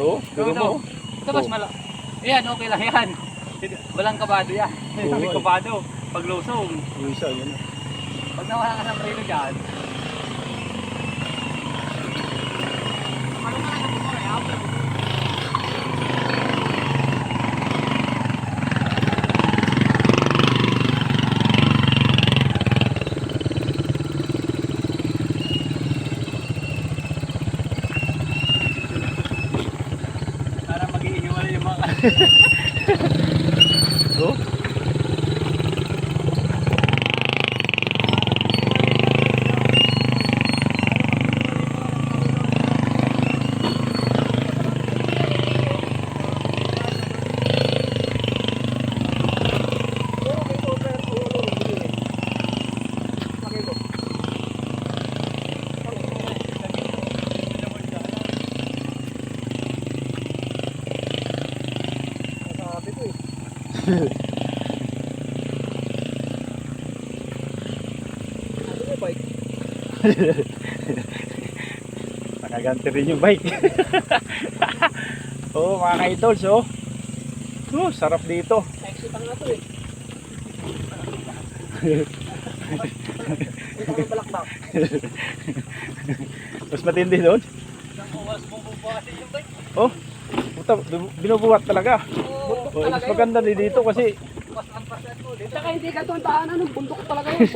Oo, gano'n mo. Ito mas malaki. Ayan, okay lang yan. Walang kabado yan. Oo, May eh. kabado. Pag lusong. Yung isa, yun. Pag nawala ka ng preno dyan. Ano nga yung mga kaya? Para mag-iiwalay yung mga Oo. Nakaganti rin yung bike. Oo, mga ka-idols, oh. Oh, sarap dito. sexy pa nga ito eh. Ito ang balakbak. Mas matindi doon. Isang oras mong bubuhatin yung bike. Oh, puta, binubuhat talaga. Oo, Oh, mas maganda din dito kasi Mas 1% mo. Dito Tsaka hindi ka itong daanan, ng bundok talaga yun.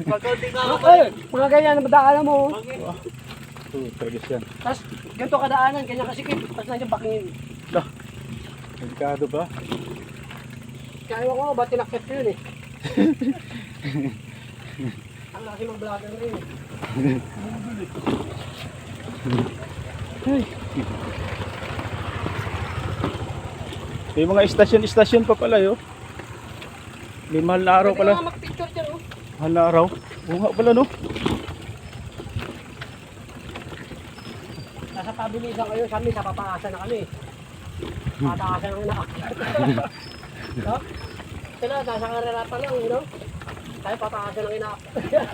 pagkaunti ka ako. Ay, mga ganyan na daanan mo. oh, talaga siya. Tapos ganito ka daanan, ganyan kasikip. Tapos nandiyan bakingin. Lah, delikado ba? Kaya ewan ko ba tinakit ko yun eh. Ang laki ng vlogger na yun eh. Ay. May mga istasyon-istasyon pa pala, yo. May mahal na araw Pwede pala. nga mag-picture dyan oh. Mahal na araw. Oo nga pala, no? Nasa pabilisan kayo, kami sa papaasan na kami. Pataasan ang inaakyat. No? Sila, nasa karera pa lang, you know? Tayo pataasan ang inaakyat.